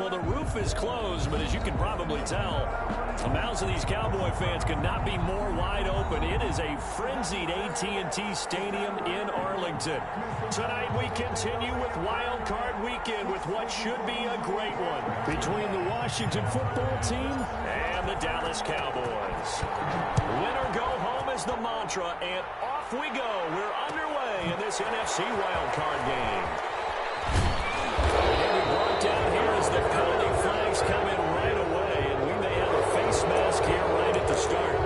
Well, the roof is closed, but as you can probably tell, the mouths of these Cowboy fans could not be more wide open. It is a frenzied AT&T Stadium in Arlington. Tonight we continue with Wild Card Weekend with what should be a great one between the Washington football team and the Dallas Cowboys. Win or go home is the mantra, and off we go. We're underway in this NFC Wild Card game. Getting brought down here as the penalty flags come in right away, and we may have a face mask here right at the start.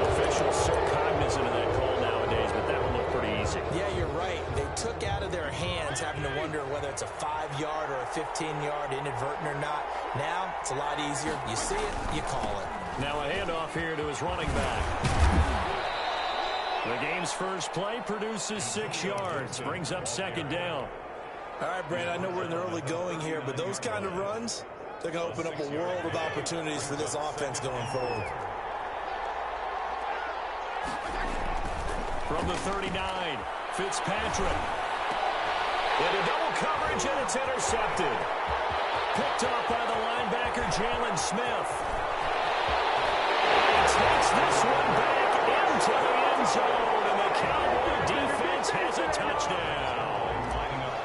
Officials so cognizant of that call nowadays, but that one looked pretty easy. Yeah, you're right. They took out of their hands having to wonder whether it's a 5-yard or a 15-yard inadvertent or not. Now, it's a lot easier. You see it, you call it. Now a handoff here to his running back. The game's first play produces 6 yards, brings up second down. All right, Brandon, I know we're in the early going here, but those kind of runs, they're going to open up a world of opportunities for this offense going forward. From the 39, Fitzpatrick. Into double coverage, and it's intercepted. Picked off by the linebacker, Jalen Smith. And he takes this one back into the end zone, and the Cowboy defense has a touchdown.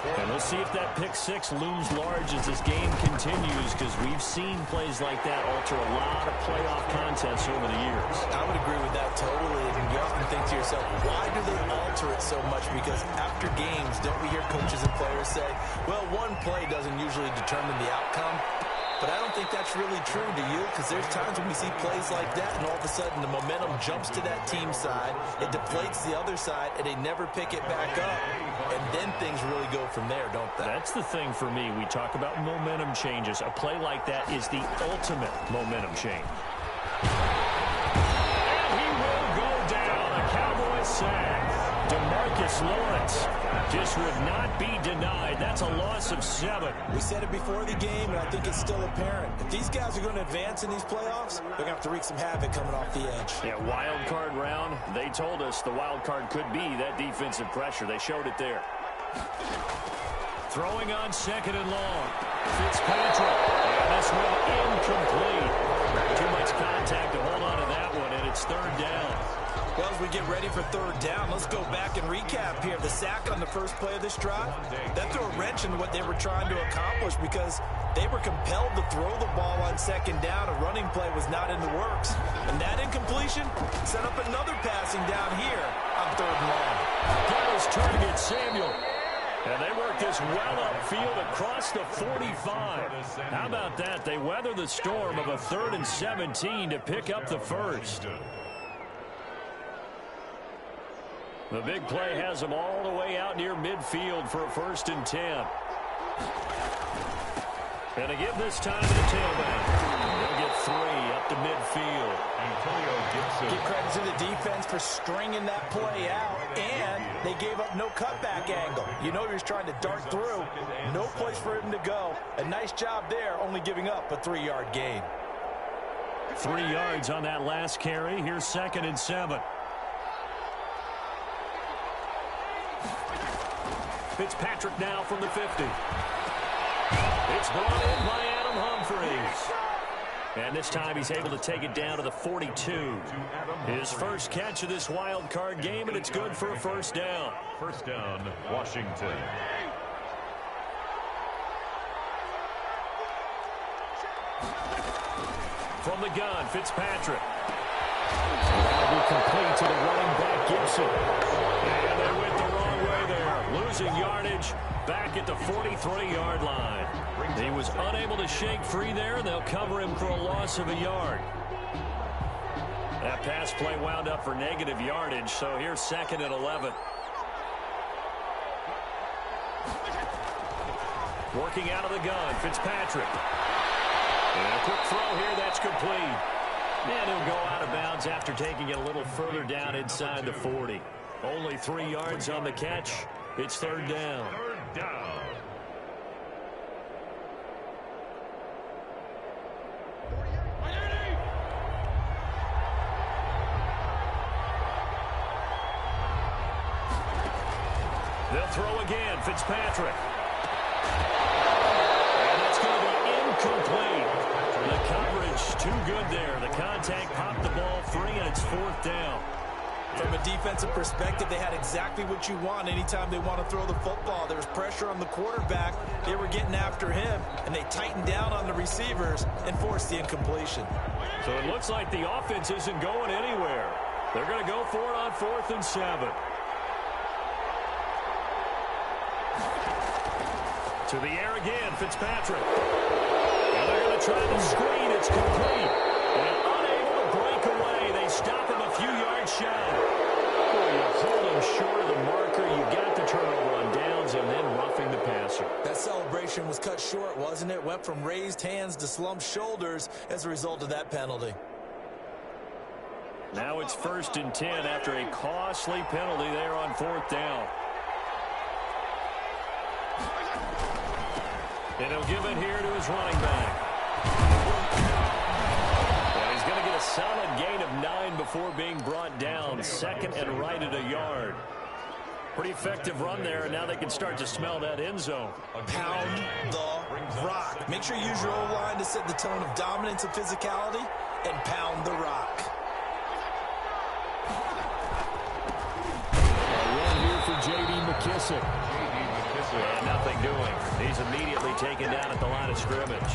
And we'll see if that pick six looms large as this game continues, because we've seen plays like that alter a lot of playoff contests over the years. I would agree with that totally. And you often think to yourself, why do they alter it so much? Because after games, don't we hear coaches and players say, well, one play doesn't usually determine the outcome? But I don't think that's really true, do you? Because there's times when we see plays like that, and all of a sudden the momentum jumps to that team side, it deflates the other side, and they never pick it back up. And then things really go from there, don't they? That's the thing for me. We talk about momentum changes. A play like that is the ultimate momentum change. And he will go down. A Cowboys sack. DeMarcus Lawrence just would not be denied. That's a loss of 7. We said it before the game, and I think it's still apparent. If these guys are going to advance in these playoffs, they're going to have to wreak some havoc coming off the edge. Yeah, wild card round. They told us the wild card could be that defensive pressure. They showed it there. Throwing on second and long. Fitzpatrick. And this one incomplete. Too much contact to hold on to that one, and it's third down. Well, as we get ready for third down, let's go back and recap here. The sack on the first play of this drive, that threw a wrench in what they were trying to accomplish because they were compelled to throw the ball on second down. A running play was not in the works. And that incompletion set up another passing down here on third and long. Got his target, Samuel. And they work this well upfield across the 45. How about that? They weather the storm of a 3rd and 17 to pick up the first. The big play has them all the way out near midfield for a 1st and 10. And to give this time to the tailback. They'll get 3 up to midfield. Give credit to the defense for stringing that play out, and they gave up no cutback angle. You know he was trying to dart through. No place for him to go. A nice job there, only giving up a 3-yard gain. 3 yards on that last carry. Here's 2nd and 7. Fitzpatrick now from the 50. It's brought in by Adam Humphries. And this time he's able to take it down to the 42. His first catch of this wild card game, and it's good for a 1st down. 1st down, Washington. From the gun, Fitzpatrick. That'll be complete to the running back, Gibson. And they went the wrong way there. Losing yardage back at the 43-yard line. He was unable to shake free there, and they'll cover him for a loss of a yard. That pass play wound up for negative yardage, so here's 2nd and 11. Working out of the gun, Fitzpatrick. And a quick throw here, that's complete. And he'll go out of bounds after taking it a little further down inside the 40. Only 3 yards on the catch. It's 3rd down. 3rd down. They'll throw again, Fitzpatrick. And that's going to be complete. The coverage too good there. The contact popped the ball free, and it's 4th down. From a defensive perspective, they had exactly what you want anytime they want to throw the football. There was pressure on the quarterback. They were getting after him, and they tightened down on the receivers and forced the incompletion. So it looks like the offense isn't going anywhere. They're going to go for it on 4th and 7. To the air again, Fitzpatrick. And they're going to try the screen. It's complete. And unable to break away. They stop him a few yards shy. You hold him short of the marker. You got the turnover on downs and then roughing the passer. That celebration was cut short, wasn't it? Went from raised hands to slumped shoulders as a result of that penalty. Now it's 1st and 10 after a costly penalty there on 4th down. And he'll give it here to his running back. And he's going to get a solid gain of 9 before being brought down. 2nd and right at a yard. Pretty effective run there, and now they can start to smell that end zone. Pound the rock. Make sure you use your O-line to set the tone of dominance and physicality, and pound the rock. A run here for J.D. McKissick. And nothing doing. He's immediately taken down at the line of scrimmage.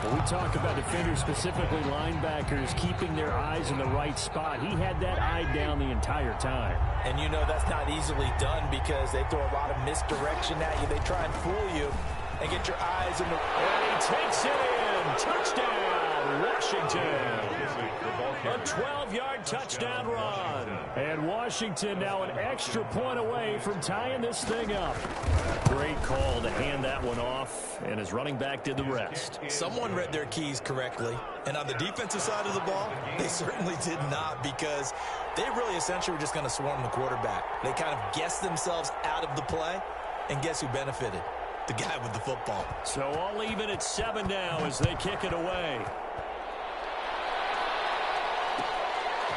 When we talk about defenders, specifically linebackers, keeping their eyes in the right spot, he had that eye down the entire time. And you know that's not easily done because they throw a lot of misdirection at you. They try and fool you and get your eyes in the... And he takes it in. Touchdown, Washington. A 12-yard touchdown run. And Washington now an extra point away from tying this thing up. Great call to hand that one off, and his running back did the rest. Someone read their keys correctly, and on the defensive side of the ball, they certainly did not because they really essentially were just going to swarm the quarterback. They kind of guessed themselves out of the play, and guess who benefited? The guy with the football. So all even at 7 now as they kick it away.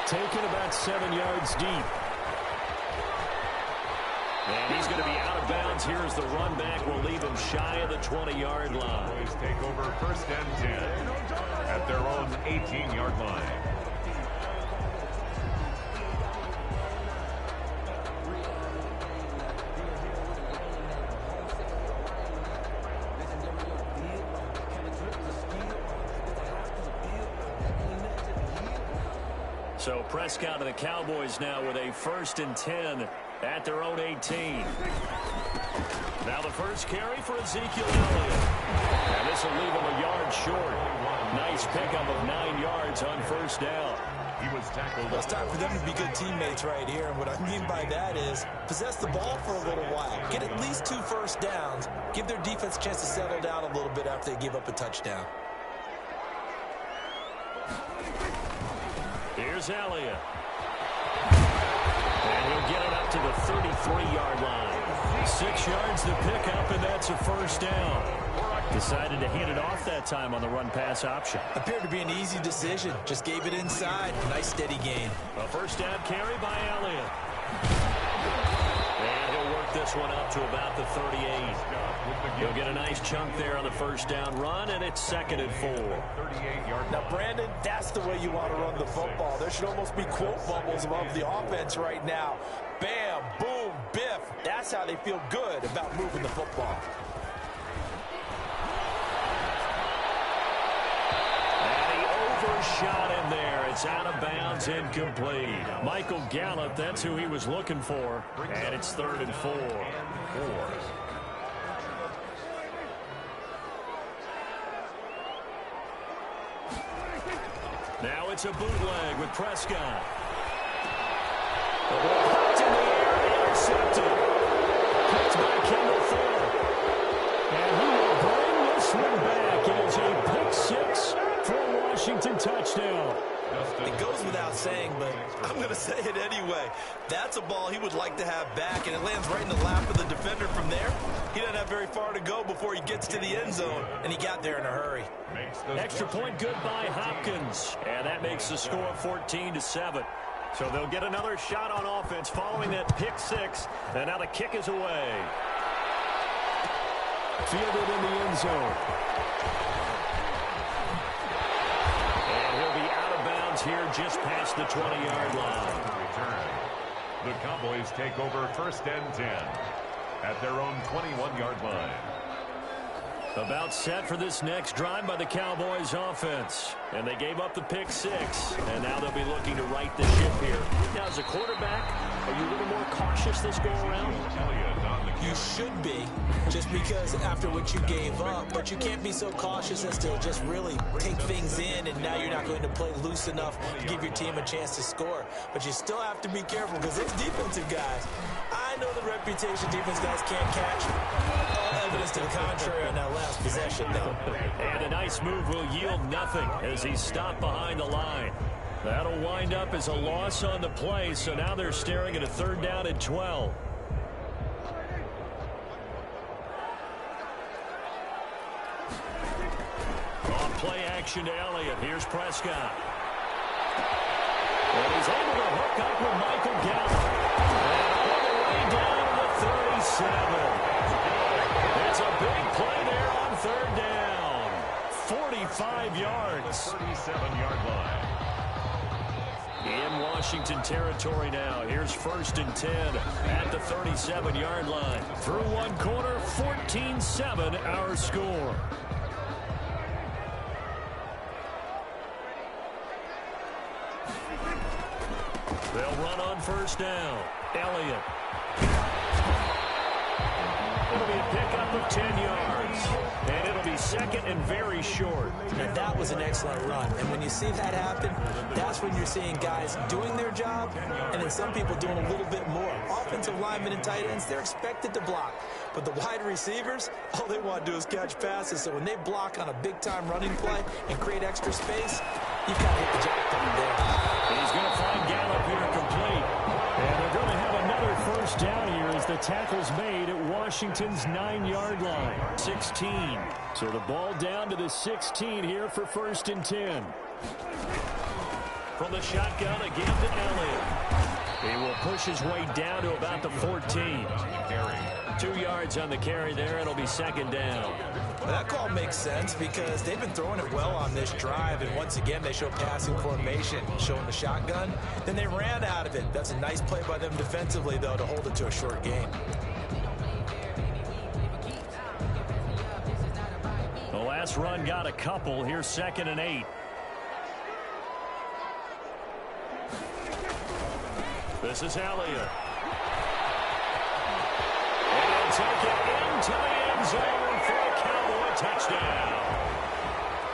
Taken about 7 yards deep. And he's going to be out of bounds here as the run back will leave him shy of the 20-yard line. Cowboys take over 1st and 10 at their own 18-yard line. So Prescott and the Cowboys now with a 1st and 10 at their own 18. Now the first carry for Ezekiel Elliott. And this will leave him a yard short. Nice pickup of 9 yards on 1st down. He was tackled. Well, it's time for them to be good teammates right here. And what I mean by that is possess the ball for a little while. Get at least 2 first downs. Give their defense a chance to settle down a little bit after they give up a touchdown. Here's Elliott. And he'll get it up to the 33-yard line. 6 yards to pick up, and that's a 1st down. Decided to hand it off that time on the run-pass option. Appeared to be an easy decision. Just gave it inside. Nice steady gain. A 1st down carry by Elliott. And he'll work this one up to about the 38. He'll get a nice chunk there on the 1st down run, and it's 2nd and 4. Now, Brandon, that's the way you want to run the football. There should almost be quote bubbles above the offense right now. Bam, boom, biff. That's how they feel good about moving the football. Shot in there. It's out of bounds, incomplete. Michael Gallup, that's who he was looking for. And it's 3rd and 4. Now it's a bootleg with Prescott. The ball popped in the air, intercepted. Picked by Kendall Fuller. And he will bring this one back. It is a pick 6 for a Washington touchdown. It goes without saying, but I'm going to say it anyway. That's a ball he would like to have back, and it lands right in the lap of the defender from there. He doesn't have very far to go before he gets to the end zone, and he got there in a hurry. Extra point good by Hopkins, and that makes the score 14-7. So they'll get another shot on offense following that pick 6, and now the kick is away. Fielded in the end zone. here just past the 20-yard line. Return. The Cowboys take over 1st and 10 at their own 21-yard line. About set for this next drive by the Cowboys offense. And they gave up the pick 6. And now they'll be looking to right the ship here. Now, as a quarterback, are you a little more cautious this go around? You should be, just because after what you gave up. But you can't be so cautious as to just really take things in, and now you're not going to play loose enough to give your team a chance to score. But you still have to be careful, because those defensive guys, I know the reputation defense guys can't catch. All evidence to the contrary on that last possession, though. And a nice move will yield nothing as he's stopped behind the line. That'll wind up as a loss on the play, so now they're staring at a 3rd down and 12. Play action to Elliott. Here's Prescott. And he's able to hook up with Michael Gallup. And all the way down to the 37. It's a big play there on 3rd down. 45 yards. 37-yard line. In Washington territory now. Here's 1st and 10 at the 37-yard line. Through one quarter, 14-7 our score. They'll run on 1st down. Elliott. It'll be a pickup of 10 yards. And it'll be 2nd and very short. Now, that was an excellent run. And when you see that happen, that's when you're seeing guys doing their job and then some people doing a little bit more. Offensive linemen and tight ends, they're expected to block. But the wide receivers, all they want to do is catch passes. So when they block on a big-time running play and create extra space, you kind of hit the jackpot there. He's going to find Gallup here complete. And they're going to have another 1st down here as the tackle's made at Washington's 9-yard line. 16. So the ball down to the 16 here for 1st and 10. From the shotgun again to Elliott. He will push his way down to about the 14. 2 yards on the carry there. It'll be 2nd down. Well, that call makes sense because they've been throwing it well on this drive, and once again they show passing formation, showing the shotgun. Then they ran out of it. That's a nice play by them defensively, though, to hold it to a short game. The last run got a couple. Here's 2nd and 8. This is Elliott. And take it into the end zone for a Cowboy touchdown.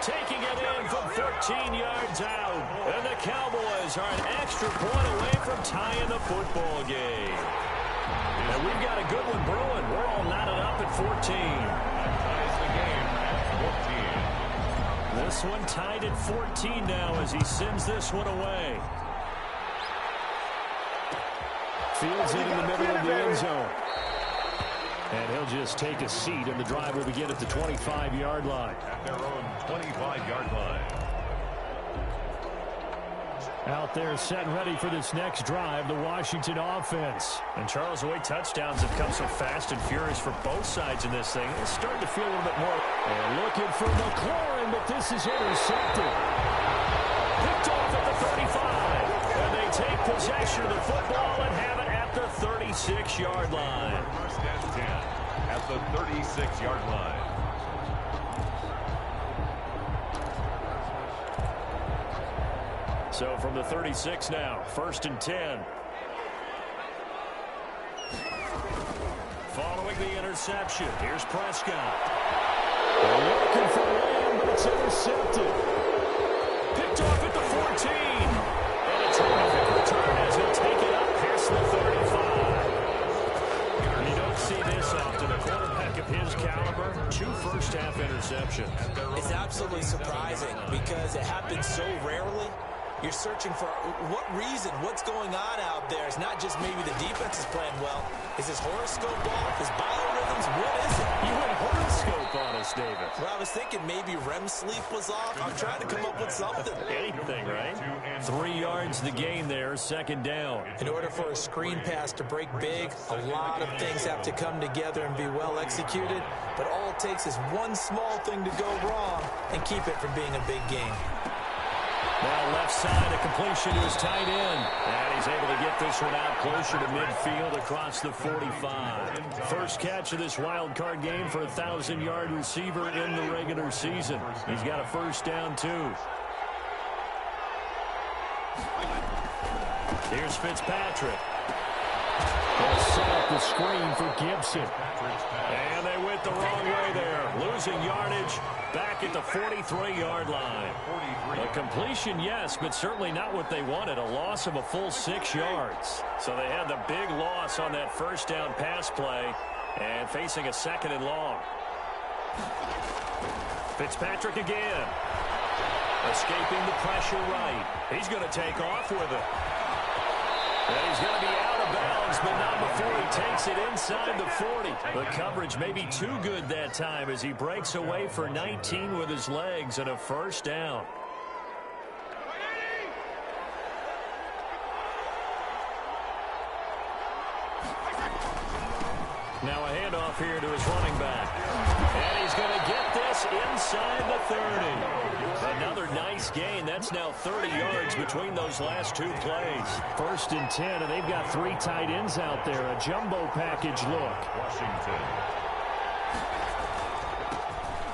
Taking it in from 14 yards out. And the Cowboys are an extra point away from tying the football game. And we've got a good one brewing. We're all knotted up at 14. Ties the game at 14. This one tied at 14 now as he sends this one away. Fields it in the middle of the end zone. And he'll just take a seat, and the drive will begin at the 25-yard line. At their own 25-yard line. Out there set and ready for this next drive, the Washington offense. And Charles, the way touchdowns have come so fast and furious for both sides in this thing, it's starting to feel a little bit more. And looking for McLaurin, but this is intercepted. Picked off at the 35. And they take possession of the football and have it at the 36-yard line. 1st and 10 at the 36-yard line. So from the 36 now, 1st and 10. Following the interception, here's Prescott. Looking for Lamb, but it's intercepted. Picked off at the 14. And a terrific return as he'll take it up past the 35. You don't see this often. A quarterback of his caliber, 2 first-half interceptions. It's absolutely surprising because it happens so rarely. You're searching for what reason, what's going on out there. It's not just maybe the defense is playing well. Is his horoscope off? His biorhythms? What is it? You went horoscope on us, David. Well, I was thinking maybe REM sleep was off. I'm trying to come up with something. Anything, right? 3 yards the gain there, 2nd down. In order for a screen pass to break big, a lot of things have to come together and be well executed. But all it takes is one small thing to go wrong and keep it from being a big game. Now left side, a completion to his tight end. And he's able to get this one out closer to midfield across the 45. First catch of this wild card game for a 1,000-yard receiver in the regular season. He's got a first down, too. Here's Fitzpatrick. They'll set up the screen for Gibson. And they went the wrong way there. Losing yardage back at the 43-yard line. A completion, yes, but certainly not what they wanted. A loss of a full 6 yards. So they had the big loss on that first down pass play and facing a second and long. Fitzpatrick again. Escaping the pressure right. He's going to take off with it. And he's going to be out of bounds, but not before he takes it inside the 40. The coverage may be too good that time as he breaks away for 19 with his legs and a first down. Now a handoff here to his running back. And he's going to get this inside the 30. Another nice gain. That's now 30 yards between those last two plays. First and 10, and they've got 3 tight ends out there. A jumbo package look. Washington.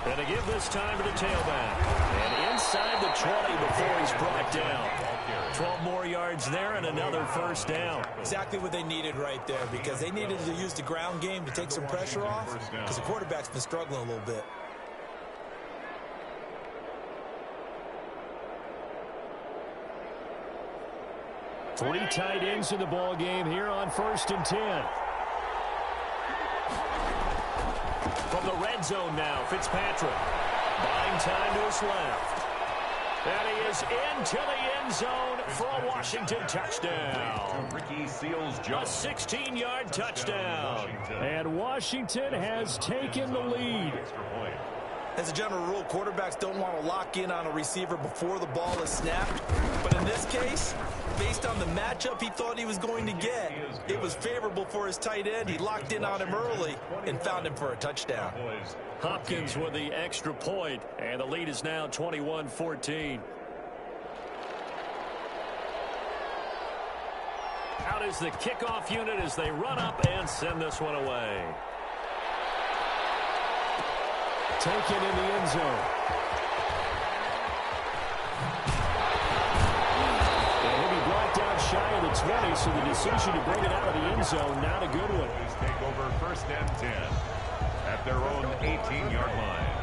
And to give this time to the tailback. And inside the 20 before he's brought down. 12 more yards there and another first down. Exactly what they needed right there, because they needed to use the ground game to take some pressure off, because the quarterback's been struggling a little bit. Three tight ends in the ball game here on first and 10. From the red zone now, Fitzpatrick. Buying time to his left. And he is into the end zone for a Washington touchdown. Ricky Seals A Jones. 16-yard touchdown. And Washington has taken the lead. As a general rule, quarterbacks don't want to lock in on a receiver before the ball is snapped. But in this case, based on the matchup he thought he was going to get, it was favorable for his tight end. He locked in on him early and found him for a touchdown. Hopkins with the extra point, and the lead is now 21-14. Out is the kickoff unit as they run up and send this one away. Taken in the end zone. And he'll be brought down shy of the 20, so the decision to bring it out of the end zone, not a good one. Take over first and 10 at their own 18-yard line.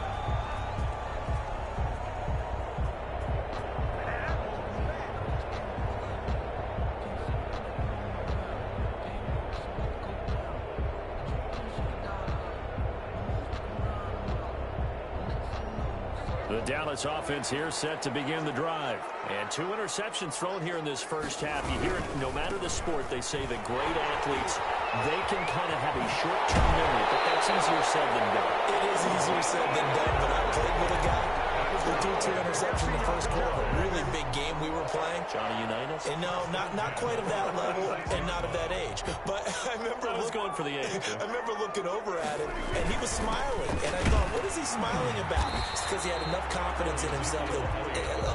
The Dallas offense here set to begin the drive. And 2 interceptions thrown here in this first half. You hear it, no matter the sport, they say the great athletes, they can kind of have a short-term memory, but that's easier said than done. It is easier said than done, but I played with a guy who threw 2 interceptions in the first quarter of a really big game we were playing. Johnny Unitas? And no, not quite of that level and not of that age. But I remember I was going for the age. I remember looking over at him, and he was smiling. And I thought, what is he smiling about? It's because he had enough confidence in himself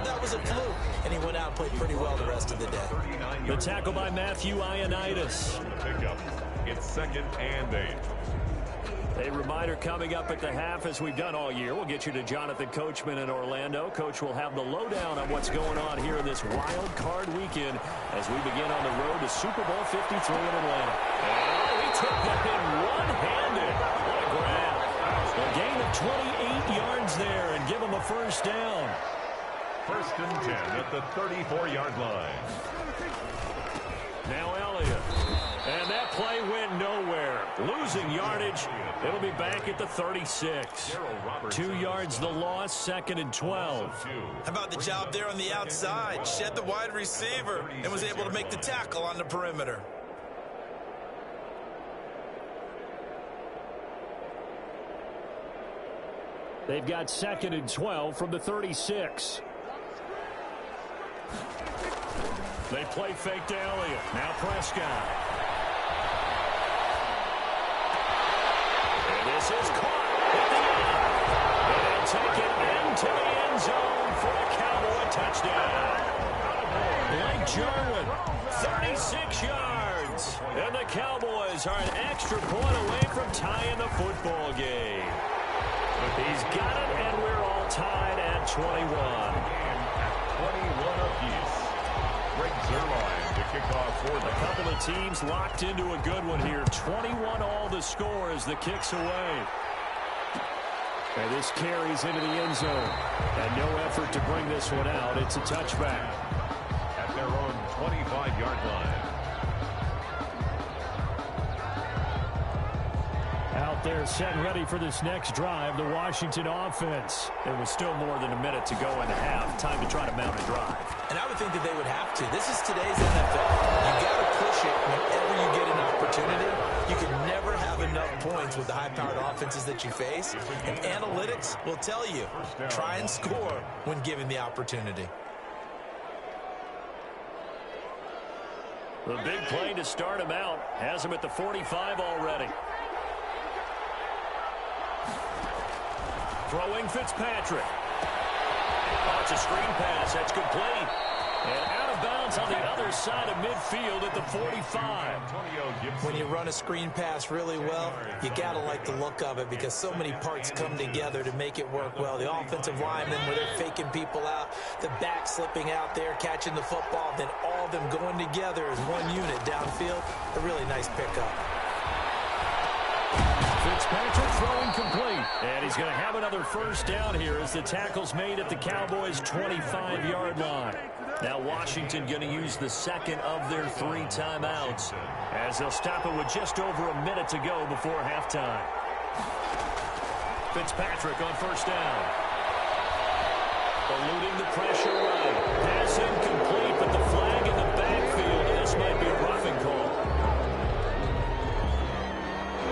that was a fluke. And he went out and played pretty well the rest of the day. The tackle by Matthew Ioannidis. It's second and 8. A reminder coming up at the half, as we've done all year. We'll get you to Jonathan Coachman in Orlando. Coach will have the lowdown on what's going on here in this wild card weekend as we begin on the road to Super Bowl 53 in Atlanta. And he took that in one-handed. What a grab. A gain of 28 yards there and give him a first down. First and 10 at the 34-yard line. Now Elliott. And that play went nowhere. Losing yardage. It'll be back at the 36. 2 yards the loss, second and 12. How about the job there on the outside? Shed the wide receiver and was able to make the tackle on the perimeter. They've got second and 12 from the 36. They play fake to Elliott. Now Prescott. And this is caught at the end. And they'll take it into the end zone for a Cowboy touchdown. Jarwin, 36 yards. And the Cowboys are an extra point away from tying the football game. He's got it, and we're all tied at 21. At 21 apiece. Greg Zuerlein to kick off for A couple of teams locked into a good one here. 21 all the score as the kick's away. And this carries into the end zone. And no effort to bring this one out. It's a touchback. At their own 25-yard line. Out there set and ready for this next drive, the Washington offense. There was still more than a minute to go in the half. Time to try to mount a drive. And I would think that they would have to. This is today's NFL. You got to push it whenever you get an opportunity. You can never have enough points with the high-powered offenses that you face. And analytics will tell you, try and score when given the opportunity. The big play to start him out. Has him at the 45 already. Throwing Fitzpatrick. Oh, it's a screen pass. That's complete. And out of bounds on the other side of midfield at the 45. When you run a screen pass really well, you got to like the look of it because so many parts come together to make it work well. The offensive linemen, where they're faking people out, the back slipping out there, catching the football, then all of them going together as one unit downfield. A really nice pickup. Fitzpatrick throwing complete. And he's going to have another first down here as the tackle's made at the Cowboys' 25-yard line. Now Washington going to use the second of their 3 timeouts as they'll stop it with just over a minute to go before halftime. Fitzpatrick on first down. Eluding the pressure right. Pass incomplete, but the flag in the backfield. This might be a roughing call.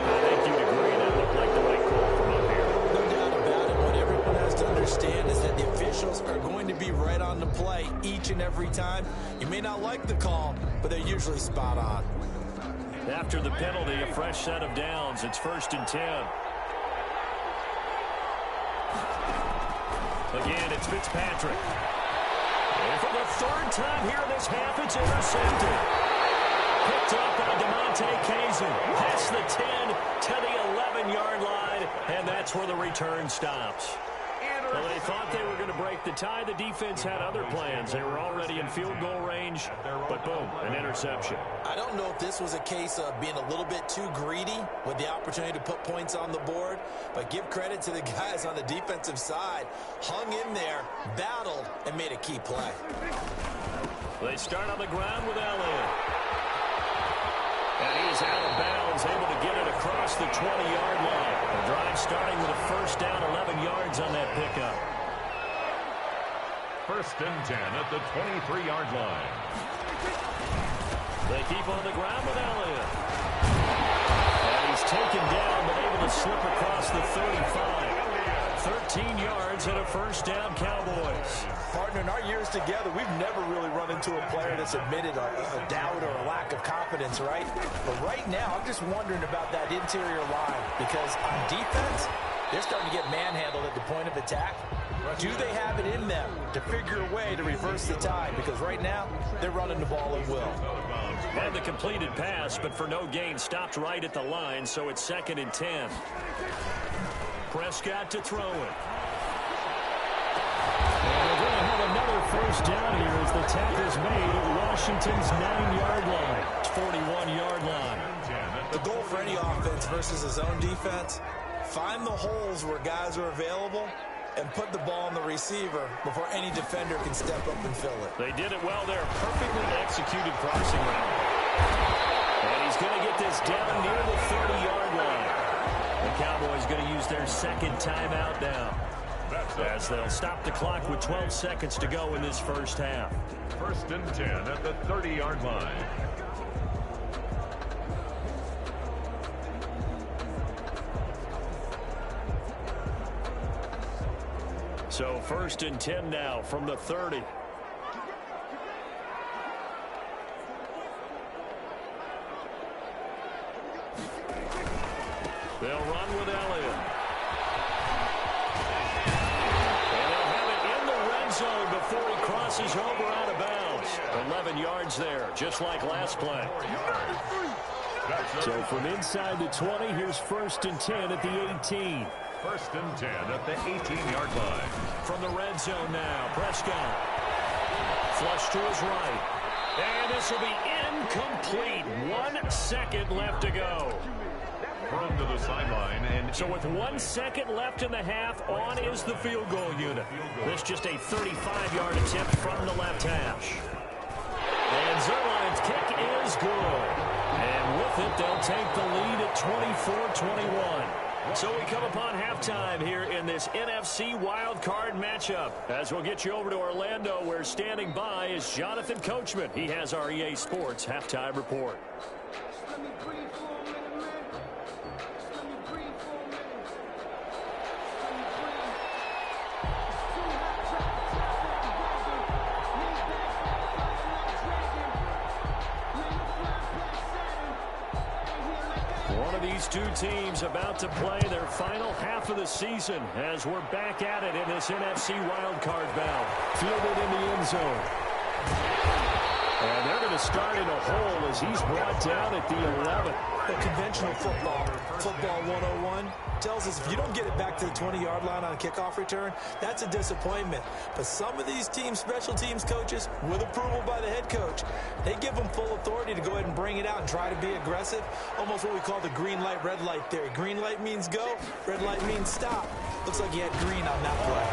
I think you'd agree that looked like the right call from up here. No doubt about it. What everyone has to understand is that the officials are going to be right on the play each and every time. You may not like the call, but they're usually spot on. After the penalty, a fresh set of downs. It's 1st and 10. Again, it's Fitzpatrick. And for the 3rd time here in this half, it's intercepted. Picked up by DeMonte Kazin. Past the 10 to the 11-yard line, and that's where the return stops. Well, they thought they were going to break the tie. The defense had other plans. They were already in field goal range, but boom, an interception. I don't know if this was a case of being a little bit too greedy with the opportunity to put points on the board, but give credit to the guys on the defensive side. Hung in there, battled, and made a key play. They start on the ground with Elliott. And he's out of bounds, able to get it across the 20-yard line. The drive starting with a first down, 11 yards on that pickup. 1st and 10 at the 23-yard line. They keep on the ground with Elliott. And he's taken down, but able to slip across the 35. 13 yards and a first down, Cowboys. Partner, in our years together, we've never really run into a player that's admitted a doubt or a lack of confidence, right? But right now, I'm just wondering about that interior line because on defense, they're starting to get manhandled at the point of attack. Do they have it in them to figure a way to reverse the tide? Because right now, they're running the ball at will. And the completed pass, but for no gain, stopped right at the line, so it's 2nd and 10. Prescott to throw it. And they're going to have another first down here as the tackle's made at Washington's 9-yard line. 41-yard line. The goal for any offense versus his own defense, find the holes where guys are available and put the ball on the receiver before any defender can step up and fill it. They did it well there. Perfectly executed crossing route. And he's going to get this down near the 30-yard line. The Cowboys going to use their 2nd timeout now, as they'll stop the clock with 12 seconds to go in this first half. 1st and 10 at the 30-yard line. So 1st and 10 now from the 30. They'll run with Elliott. And they'll have it in the red zone before he crosses over out of bounds. 11 yards there, just like last play. So from inside the 20, here's 1st and 10 at the 18. 1st and 10 at the 18-yard line. From the red zone now, Prescott. Flush to his right. And this will be incomplete. 1 second left to go. Thrown to the sideline. And so with 1 second left in the half, on is the field goal unit. This just a 35-yard attempt from the left hash. And Zerline's kick is good. And with it, they'll take the lead at 24-21. So we come upon halftime here in this NFC wildcard matchup. As we'll get you over to Orlando, where standing by is Jonathan Coachman. He has our EA Sports halftime report. These two teams about to play their final half of the season as we're back at it in this NFC wildcard bout. Fielded in the end zone. And they're going to start in a hole as he's brought down at the 11. The conventional football 101, tells us if you don't get it back to the 20-yard line on a kickoff return, that's a disappointment. But some of these teams, special teams coaches, with approval by the head coach, they give them full authority to go ahead and bring it out and try to be aggressive. Almost what we call the green light, red light theory. Green light means go, red light means stop. Looks like he had green on that play.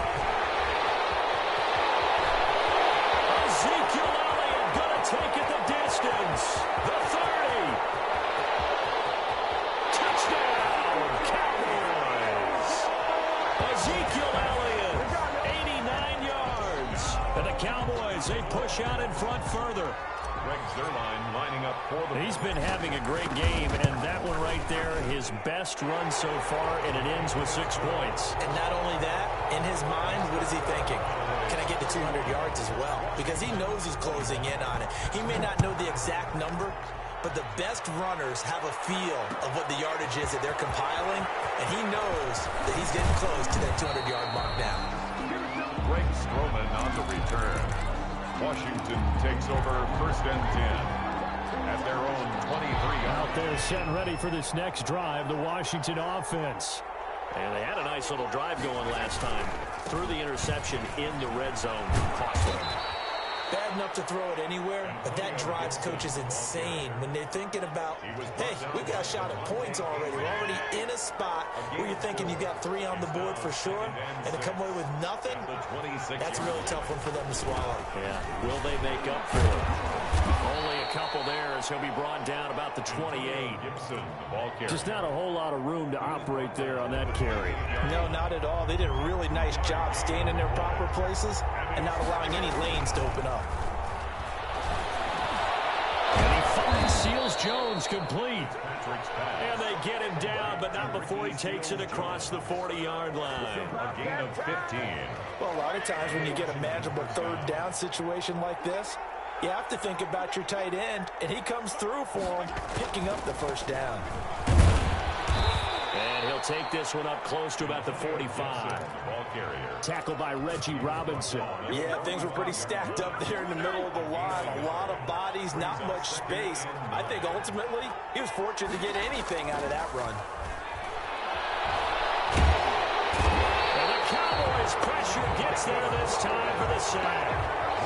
Ezekiel Elliott going to take it the distance. The 30. Ezekiel Elliott, 89 yards. And the Cowboys, they push out in front further. Greg Zerline lining up for the... He's been having a great game, and that one right there, his best run so far, and it ends with 6 points. And not only that, in his mind, what is he thinking? Can I get to 200 yards as well? Because he knows he's closing in on it. He may not know the exact number, but the best runners have a feel of what the yardage is that they're compiling, and he knows that he's getting close to that 200-yard mark now. Greg Stroman on the return. Washington takes over 1st and 10 at their own 23. Out there set and ready for this next drive, the Washington offense. And they had a nice little drive going last time. Threw the interception in the red zone. Costly. Bad enough to throw it anywhere, but that drives coaches insane when they're thinking about, hey, we've got a shot at points already. We're already in a spot where you're thinking you've got 3 on the board for sure, and to come away with nothing, that's a really tough one for them to swallow. Yeah, will they make up for it? Only a couple there as he'll be brought down about the 28. Just not a whole lot of room to operate there on that carry. No, not at all. They did a really nice job staying in their proper places and not allowing any lanes to open up. And he finds Seals Jones complete. And they get him down, but not before he takes it across the 40-yard line. A gain of 15. Well, a lot of times when you get a manageable 3rd down situation like this, you have to think about your tight end, and he comes through for him, picking up the 1st down. And he'll take this one up close to about the 45. Tackled by Reggie Robinson. Yeah, things were pretty stacked up there in the middle of the line. A lot of bodies, not much space. I think ultimately he was fortunate to get anything out of that run. And the Cowboys' pressure gets there this time for the sack.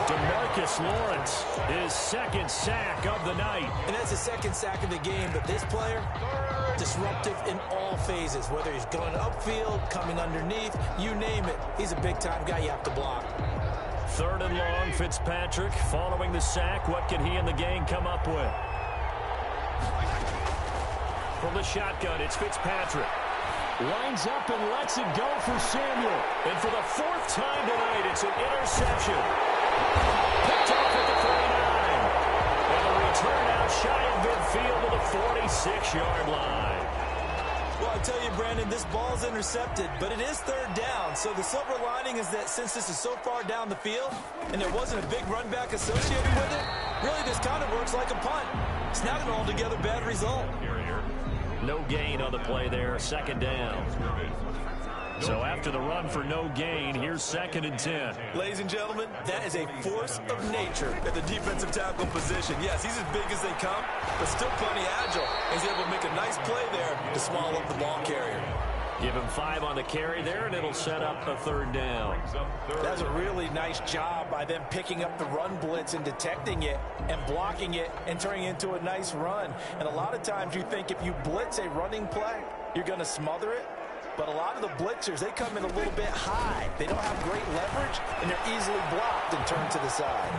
DeMarcus Lawrence, his 2nd sack of the night. And that's his 2nd sack of the game, but this player, disruptive in all phases, whether he's going upfield, coming underneath, you name it. He's a big-time guy you have to block. 3rd and long, Fitzpatrick following the sack. What can he and the gang come up with? From the shotgun, it's Fitzpatrick. Lines up and lets it go for Samuel. And for the 4th time tonight, it's an interception. Picked off at the 49. And the return out shy of midfield to the 46-yard line. Well, I tell you, Brandon, this ball's intercepted, but it is 3rd down. So the silver lining is that since this is so far down the field and there wasn't a big run back associated with it, really this kind of works like a punt. It's not an altogether bad result. No gain on the play there, 2nd down. So after the run for no gain, here's 2nd and 10. Ladies and gentlemen, that is a force of nature at the defensive tackle position. Yes, he's as big as they come, but still plenty agile. He's able to make a nice play there to swallow up the ball carrier. Give him 5 on the carry there, and it'll set up a 3rd down. That's a really nice job by them picking up the run blitz and detecting it and blocking it and turning it into a nice run. And a lot of times you think if you blitz a running play, you're going to smother it. But a lot of the blitzers, they come in a little bit high. They don't have great leverage, and they're easily blocked and turned to the side.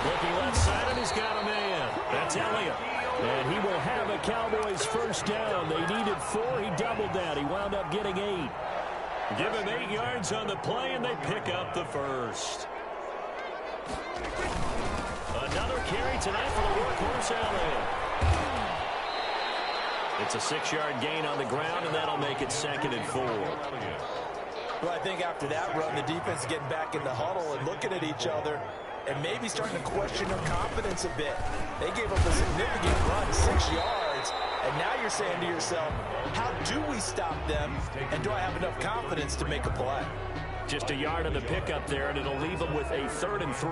Looking left side, and he's got a man. That's Elliott. And he will have a Cowboys 1st down. They needed 4. He doubled that. He wound up getting 8. Give him 8 yards on the play, and they pick up the 1st. Another carry tonight for the workhorse Elliott. It's a 6-yard gain on the ground, and that'll make it 2nd and 4. Well, I think after that run, the defense is getting back in the huddle and looking at each other and maybe starting to question their confidence a bit. They gave up a significant run, 6 yards, and now you're saying to yourself, how do we stop them, and do I have enough confidence to make a play? Just a yard on the pickup there, and it'll leave them with a 3rd and 3.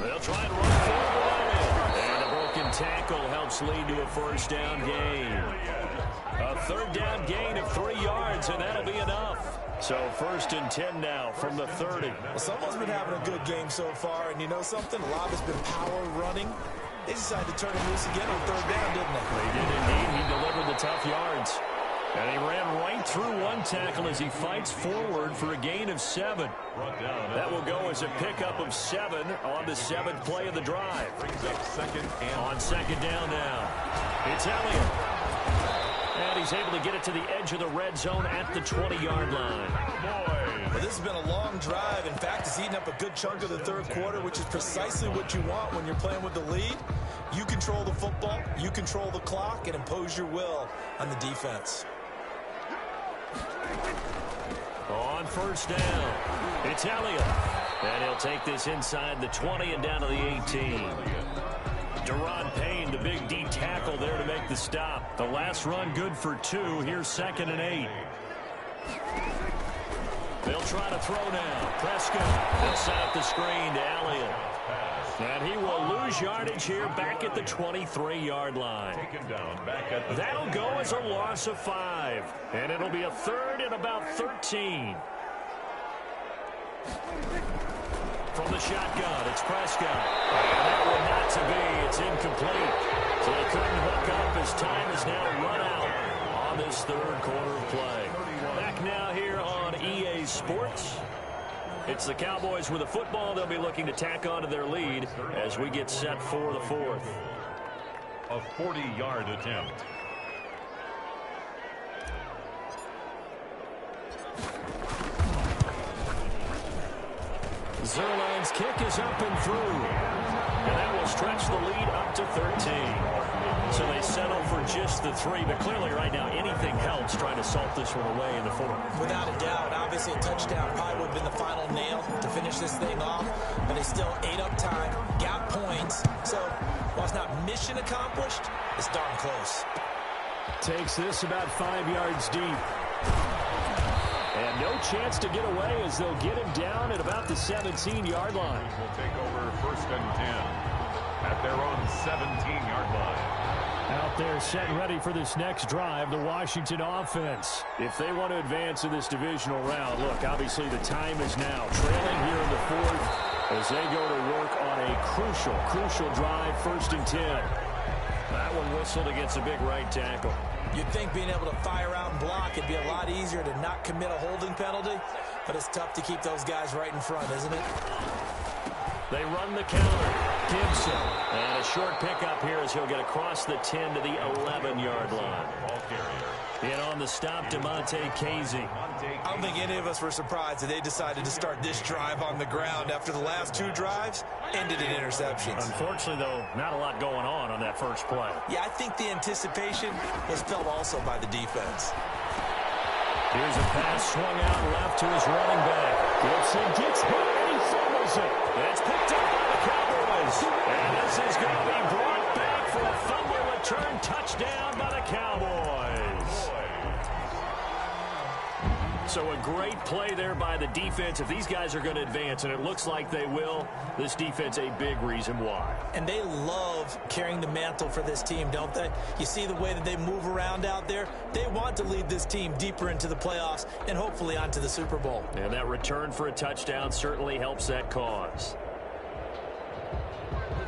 They'll try and run forward, and a broken tackle helps lead to a 1st down gain. A 3rd down gain of 3 yards, and that'll be enough. So 1st and 10 now from the 30. Well, someone's been having a good game so far, and you know something? A lot has been power running. They decided to turn him loose again on 3rd down, didn't they? They did indeed. He delivered the tough yards. And he ran right through one tackle as he fights forward for a gain of 7. That will go as a pickup of 7 on the 7th play of the drive. On 2nd down now, it's Elliott. And he's able to get it to the edge of the red zone at the 20-yard line. Well, this has been a long drive. In fact, it's eaten up a good chunk of the 3rd quarter, which is precisely what you want when you're playing with the lead. You control the football, you control the clock, and impose your will on the defense. On 1st down, it's Elliott. And he'll take this inside the 20 and down to the 18. Deron Payne, the big D tackle there to make the stop. The last run good for 2. Here's 2nd and 8. They'll try to throw now. Prescott. They'll set up the screen to Elliott. And he will lose yardage here back at the 23-yard line. That'll go as a loss of 5. And it'll be a 3rd and about 13. From the shotgun, it's Prescott. And that one not to be. It's incomplete. So they couldn't hook up as time is now run out on this 3rd quarter of play. Back now here on EA Sports. It's the Cowboys with the football. They'll be looking to tack onto their lead as we get set for the 4th. A 40-yard attempt. Zerline's kick is up and through. And that will stretch the lead up to 13. So they settle for just the 3. But clearly right now anything helps trying to salt this one away in the 4th. Without a doubt, obviously a touchdown probably would have been the final nail to finish this thing off. But they still ate up time, got points. So while it's not mission accomplished, it's darn close. Takes this about 5 yards deep. And no chance to get away as they'll get him down at about the 17-yard line. Will take over 1st and 10 at their own 17-yard line. Out there set and ready for this next drive, the Washington offense. If they want to advance in this divisional round, look, obviously the time is now. Trailing here in the 4th as they go to work on a crucial drive, 1st and 10. That one whistled against a big right tackle. You'd think being able to fire out and block it'd be a lot easier to not commit a holding penalty, but it's tough to keep those guys right in front, isn't it? They run the counter. Gibson. And a short pickup here as he'll get across the 10 to the 11-yard line. Ball carrier. In on the stop, DeMonte Casey. I don't think any of us were surprised that they decided to start this drive on the ground after the last 2 drives ended in interceptions. Unfortunately, though, not a lot going on that first play. Yeah, I think the anticipation was felt also by the defense. Here's a pass swung out left to his running back. Gibson gets hit and he fumbles it. It's picked up by the Cowboys. And this is going to be brought back for a fumble So a great play there by the defense. If these guys are going to advance, and it looks like they will, this defense a big reason why. And they love carrying the mantle for this team, don't they? You see the way that they move around out there? They want to lead this team deeper into the playoffs and hopefully onto the Super Bowl. And that return for a touchdown certainly helps that cause.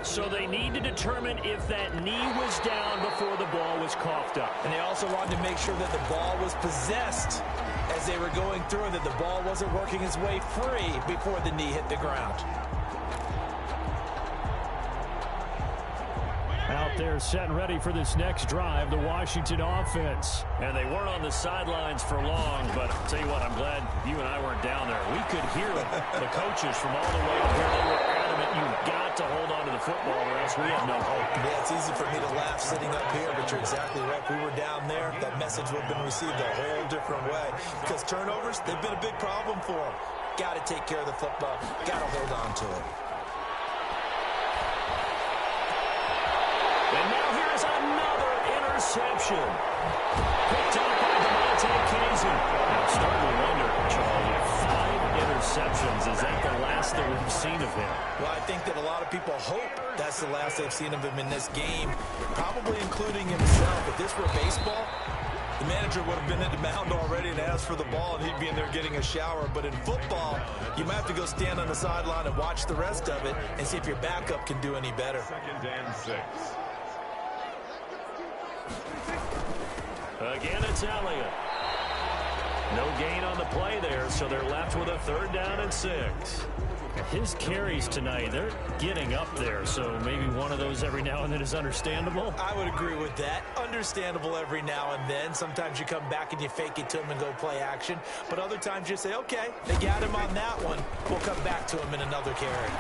So they need to determine if that knee was down before the ball was coughed up. And they also wanted to make sure that the ball was possessed as they were going through, and that the ball wasn't working its way free before the knee hit the ground. Out there set and ready for this next drive, the Washington offense. And they weren't on the sidelines for long, but I'll tell you what, I'm glad you and I weren't down there. We could hear the coaches from all the way up here. They were adamant, you've got to hold on to the football or else we have no hope. Yeah, it's easy for me to laugh sitting up here, but you're exactly right. If we were down there, that message would have been received a whole different way. Because turnovers, they've been a big problem for them. Got to take care of the football. Got to hold on to it. And now here's another interception. Picked up by Demonte Kazin. I'm starting to wonder, Charlie, 5 interceptions. Is that the last that we've seen of him? Well, I think that a lot of people hope that's the last they've seen of him in this game, probably including himself. If this were baseball, the manager would have been at the mound already and asked for the ball, and he'd be in there getting a shower. But in football, you might have to go stand on the sideline and watch the rest of it and see if your backup can do any better. 2nd and 6. Again, it's Elliott. No gain on the play there, so they're left with a 3rd down and 6. His carries tonight, they're getting up there, so maybe one of those every now and then is understandable. I would agree with that. Understandable every now and then. Sometimes you come back and you fake it to him and go play action. But other times you say, okay, they got him on that one. We'll come back to him in another carry.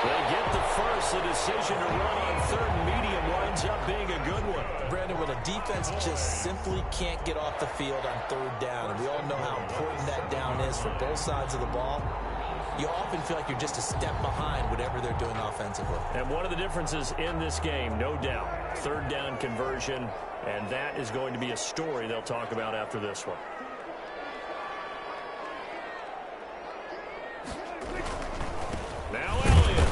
They get the first. The decision to run on 3rd and medium winds up being a good one. Brandon, when a defense just simply can't get off the field on 3rd down, and we all know how important that down is for both sides of the ball, you often feel like you're just a step behind whatever they're doing offensively. And one of the differences in this game, no doubt, 3rd down conversion, and that is going to be a story they'll talk about after this one. Now Elliott.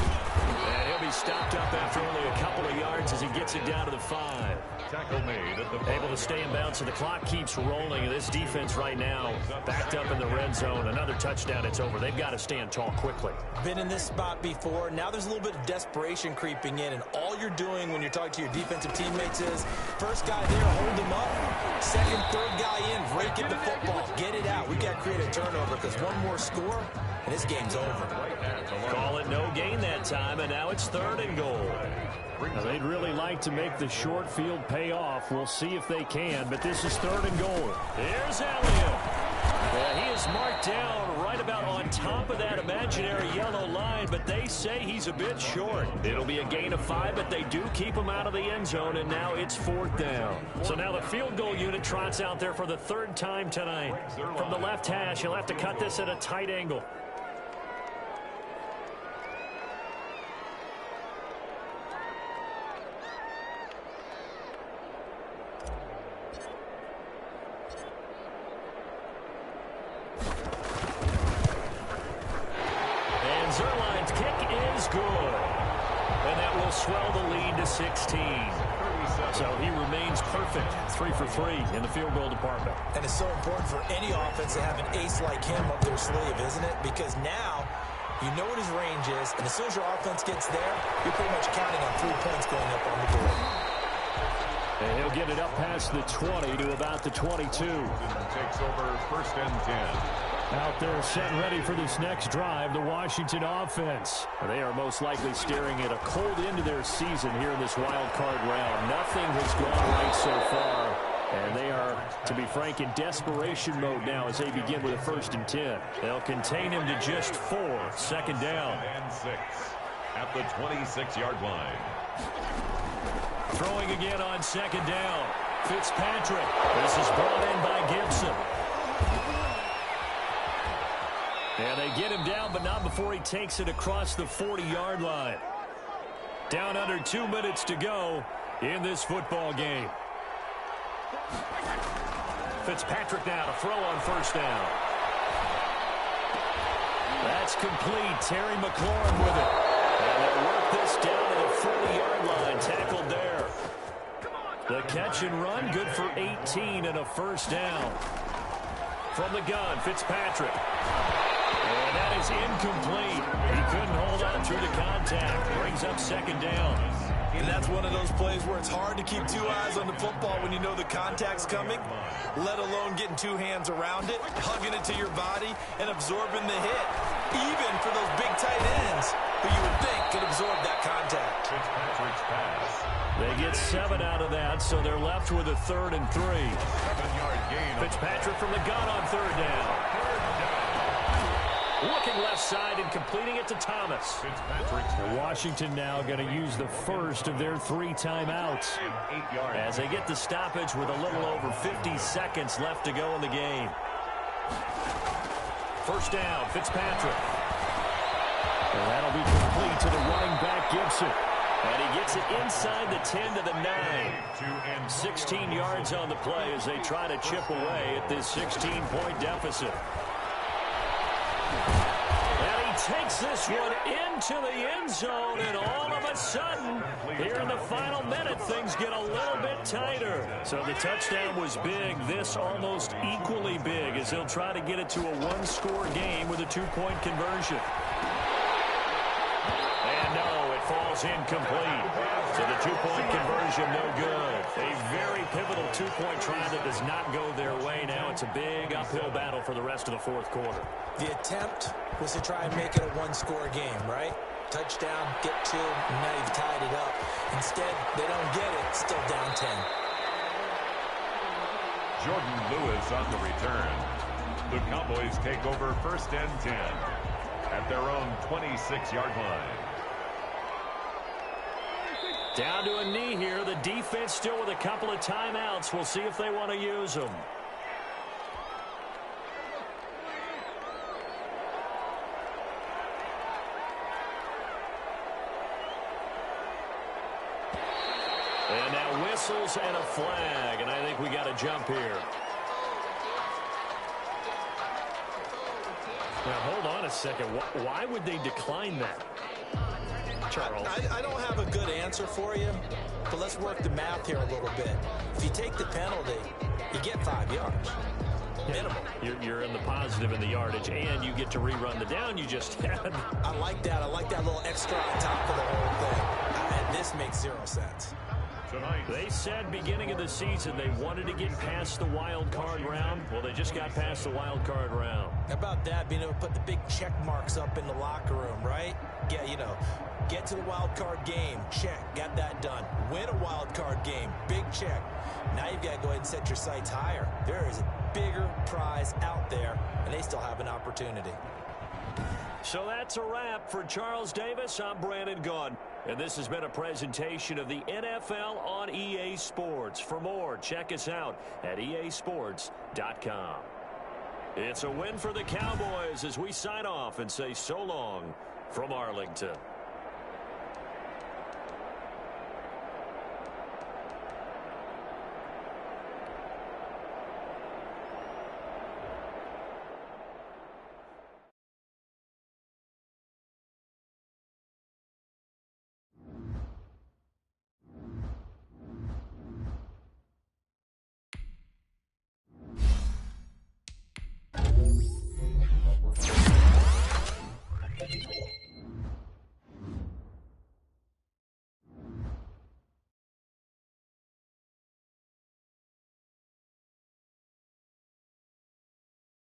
And he'll be stopped up after only a couple of yards as he gets it down to the 5. Tackle made at the 5. Able to stay in bounds, so the clock keeps rolling. And this defense right now backed up in the red zone. Another touchdown, it's over. They've got to stand tall quickly. Been in this spot before. Now there's a little bit of desperation creeping in, and all you're doing when you're talking to your defensive teammates is, first guy there, hold him up. 2nd, 3rd guy in, rake at the football. Get it out. We've got to create a turnover because one more score, and this game's over. Call it no gain that time, and now it's 3rd and goal. Now, they'd really like to make the short field pay off. We'll see if they can, but this is 3rd and goal. Here's Elliott. He is marked down right about on top of that imaginary yellow line, but they say he's a bit short. It'll be a gain of 5, but they do keep him out of the end zone, and now it's 4th down. So now the field goal unit trots out there for the 3rd time tonight. From the left hash, he'll have to cut this at a tight angle. Swell the lead to 16. So he remains perfect. 3 for 3 in the field goal department. And it's so important for any offense to have an ace like him up their sleeve, isn't it? Because now you know what his range is, and as soon as your offense gets there, you're pretty much counting on 3 points going up on the board. And he'll get it up past the 20 to about the 22. Takes over 1st and 10. Out there set and ready for this next drive, the Washington offense. They are most likely staring at a cold end to their season here in this wild card round. Nothing has gone right so far, and they are, to be frank, in desperation mode now as they begin with a 1st and 10. They'll contain him to just 4. 2nd down. And 6 at the 26-yard line. Throwing again on 2nd down. Fitzpatrick. This is brought in by Gibson. And they get him down, but not before he takes it across the 40-yard line. Down under 2 minutes to go in this football game. Fitzpatrick now to throw on first down. That's complete. Terry McLaurin with it. And they work this down to the 40-yard line. Tackled there. The catch and run, good for 18 and a first down. From the gun, Fitzpatrick. And that is incomplete. He couldn't hold on through the contact. Brings up second down. And that's one of those plays where it's hard to keep two eyes on the football when you know the contact's coming, let alone getting two hands around it, hugging it to your body, and absorbing the hit, even for those big tight ends who you would think could absorb that contact. Fitzpatrick's pass. They get 7 out of that, so they're left with a 3rd and 3. 7-yard gain. Fitzpatrick from the gun on 3rd down. Looking left side and completing it to Thomas. Fitzpatrick's Washington now going to use the first of their 3 timeouts. 8 yards. As they get the stoppage with a little over 50 seconds left to go in the game. First down, Fitzpatrick. And that'll be complete to the running back, Gibson. And he gets it inside the 10 to the 9. 16 yards on the play as they try to chip away at this 16-point deficit. And he takes this one into the end zone, and all of a sudden, here in the final minute, things get a little bit tighter. So the touchdown was big. This almost equally big as they'll try to get it to a 1-score game with a 2-point conversion. And no, it falls incomplete. So the 2-point conversion, no good. A very pivotal 2-point try that does not go their way. Now it's a big uphill battle for the rest of the 4th quarter. The attempt was to try and make it a 1-score game, right? Touchdown, get 2, and now you've tied it up. Instead, they don't get it, still down 10. Jordan Lewis on the return. The Cowboys take over 1st and 10 at their own 26-yard line. Down to a knee here. The defense still with a couple of timeouts. We'll see if they want to use them. And now whistles and a flag, and I think we got to jump here. Now, hold on a second. Why would they decline that? Charles. I don't have a good answer for you, but let's work the math here a little bit. If you take the penalty, you get 5 yards. Minimum. You're in the positive in the yardage, and you get to rerun the down you just had. I like that. I like that little extra on top of the whole thing. And this makes 0 sense. Tonight, They said beginning of the season they wanted to get past the wild card round. Well, they just got past the wild card round. How about that, being able to put the big check marks up in the locker room, right? Yeah, you know, get to the wild card game, check, got that done. Win a wild card game, big check. Now you've got to go ahead and set your sights higher. There is a bigger prize out there, and they still have an opportunity. So that's a wrap for Charles Davis. I'm Brandon Gaudin. And this has been a presentation of the NFL on EA Sports. For more, check us out at easports.com. It's a win for the Cowboys as we sign off and say so long from Arlington.